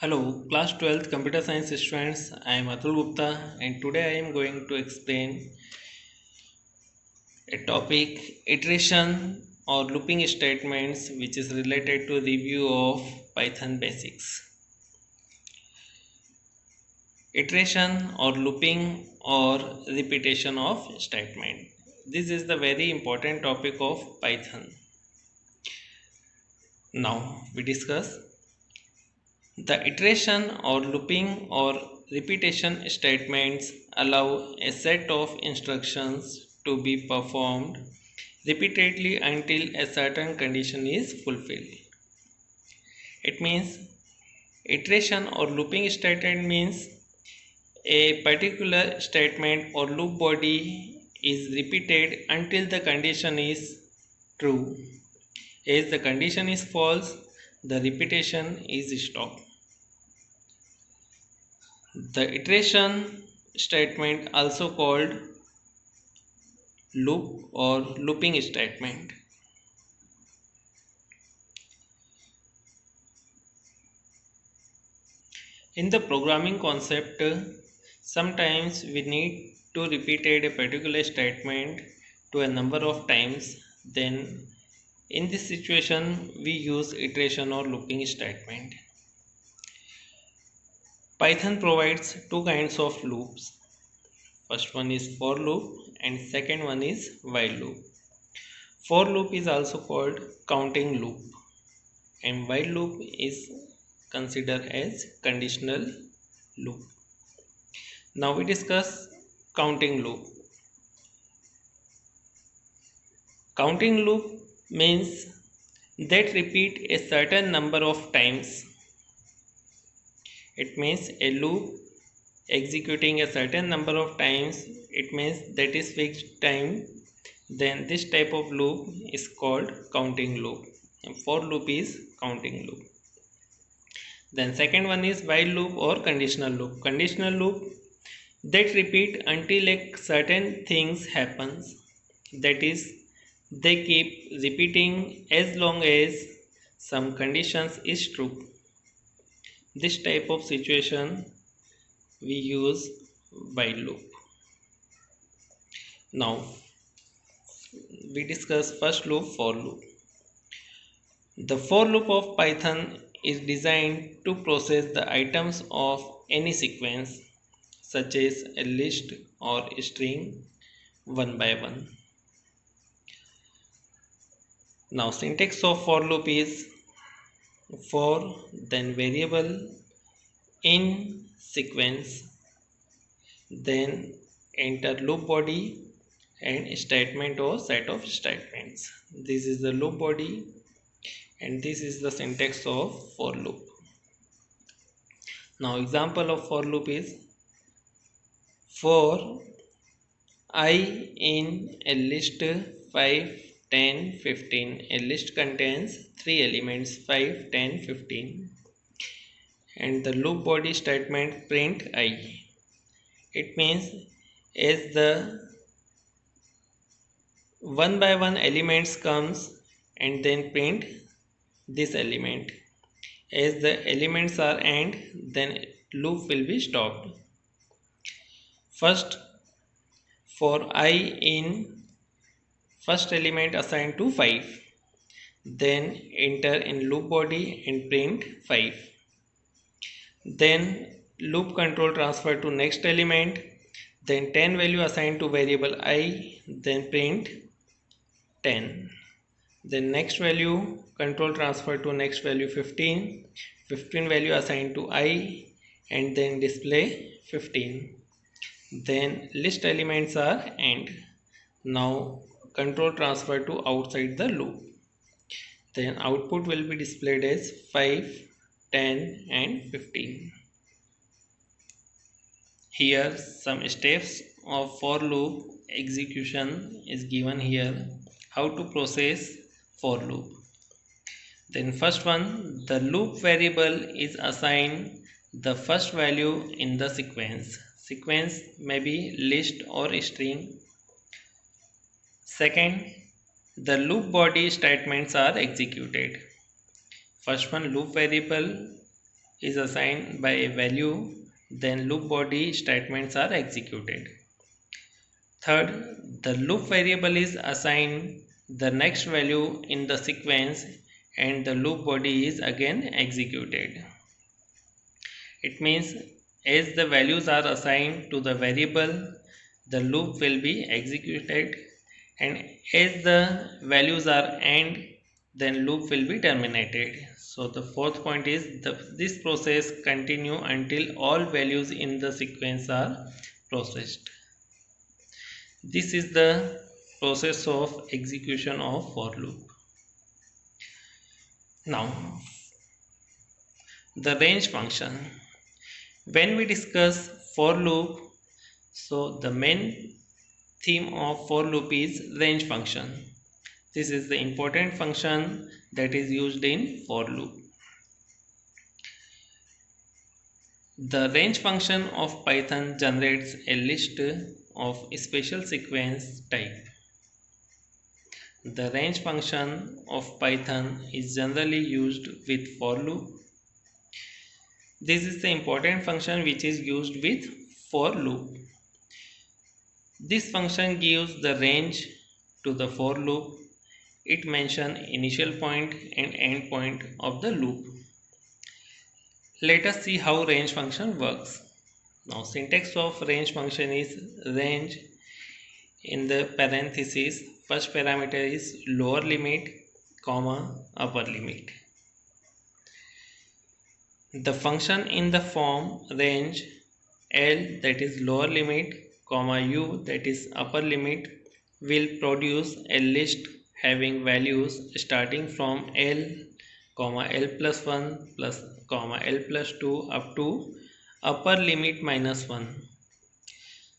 Hello, class 12th computer science students. I am Atul Gupta and today I am going to explain a topic iteration or looping statements which is related to review of Python basics. Iteration or looping or repetition of statement. This is the very important topic of Python. Now we discuss the iteration or looping or repetition statements allow a set of instructions to be performed repeatedly until a certain condition is fulfilled. It means iteration or looping statement means a particular statement or loop body is repeated until the condition is true. As the condition is false, the repetition is stopped. The iteration statement, also called loop or looping statement. In the programming concept, sometimes we need to repeat a particular statement to a number of times. Then in this situation we use iteration or looping statement. Python provides two kinds of loops. First one is for loop and second one is while loop. For loop is also called counting loop and while loop is considered as conditional loop. Now we discuss counting loop. Counting loop means that repeat a certain number of times. It means a loop executing a certain number of times. It means that is fixed time. Then this type of loop is called counting loop. And for loop is counting loop. Then second one is while loop or conditional loop. Conditional loop that repeat until a certain things happens. That is, they keep repeating as long as some conditions is true. This type of situation we use while loop. Now we discuss first loop, for loop. The for loop of Python is designed to process the items of any sequence such as a list or a string one by one. Now syntax of for loop is for then variable in sequence, then enter loop body and statement or set of statements. This is the loop body and this is the syntax of for loop. Now example of for loop is for I in a list 5, 10, 15. A list contains 3 elements 5, 10, 15 and the loop body statement print I. It means as the one by one elements comes and then print this element. As the elements are end, then loop will be stopped. First, for I in first element assigned to 5, then enter in loop body and print 5. Then loop control transfer to next element, then 10 value assigned to variable I, then print 10. Then next value control transfer to next value 15, 15 value assigned to I and then display 15. Then list elements are end. Now control transfer to outside the loop. Then output will be displayed as 5, 10 and 15. Here some steps of for loop execution is given here. How to process for loop. Then first one, the loop variable is assigned the first value in the sequence. Sequence may be list or string. Second, the loop body statements are executed. First one, loop variable is assigned by a value, then loop body statements are executed. Third, the loop variable is assigned the next value in the sequence and the loop body is again executed. It means as the values are assigned to the variable, the loop will be executed, and as the values are end, then loop will be terminated. So the fourth point is this process continue until all values in the sequence are processed. This is the process of execution of for loop. Now, the range function. When we discuss for loop, so the main theme of for loop is range function. This is the important function that is used in for loop. The range function of Python generates a list of special sequence type. The range function of Python is generally used with for loop. This is the important function which is used with for loop. This function gives the range to the for loop. It mentions initial point and end point of the loop. Let us see how range function works. Now, syntax of range function is range in the parenthesis. First parameter is lower limit, comma, upper limit. The function in the form range L, that is lower limit, comma U, that is upper limit, will produce a list having values starting from L, comma L plus 1 plus comma L plus 2 up to upper limit minus 1.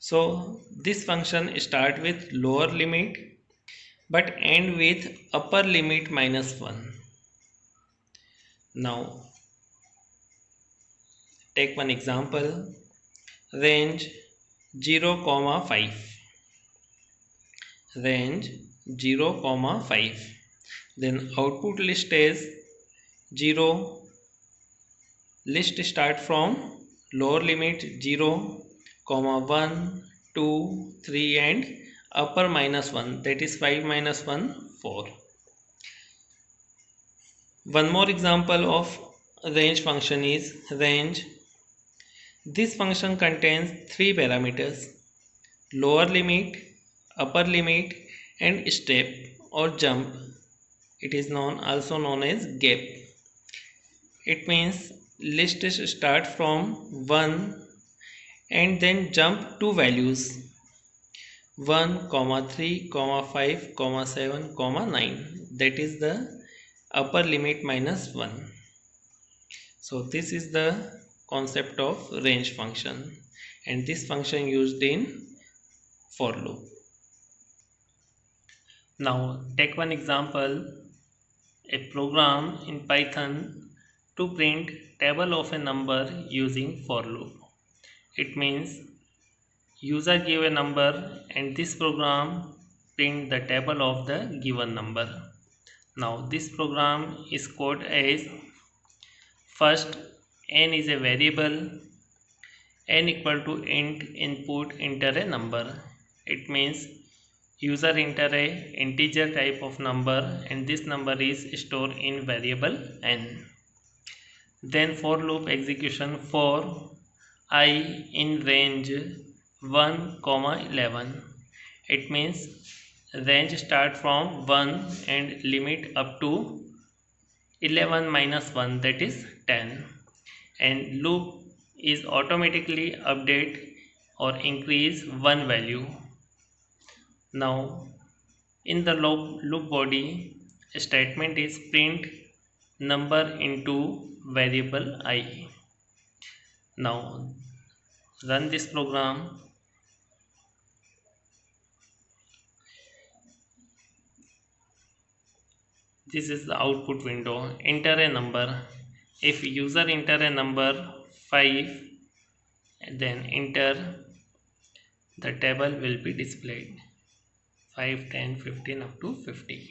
So this function start with lower limit but end with upper limit minus 1. Now take one example, range 0, 5, range 0, 5, then output list is 0, list start from lower limit 0, 1, 2, 3 and upper minus 1, that is 5 minus 1, 4. One more example of range function is range. This function contains 3 parameters, lower limit, upper limit and step or jump. It is also known as gap. It means list start from 1 and then jump 2 values 1, 3, 5, 7, 9, that is the upper limit minus 1. So this is the concept of range function, and this function used in for loop. Now take one example, a program in Python to print table of a number using for loop. It means user give a number and this program print the table of the given number. Now this program is called as, first n is a variable, n equal to int input enter a number. It means user enter a integer type of number and this number is stored in variable n. Then for loop execution for I in range 1, 11. It means range start from 1 and limit up to 11 minus 1, that is 10, and loop is automatically update or increase one value. Now in the loop body statement is print number into variable I. Now run this program. This is the output window. Enter a number. If user enter a number 5, then enter, the table will be displayed 5, 10, 15 up to 50.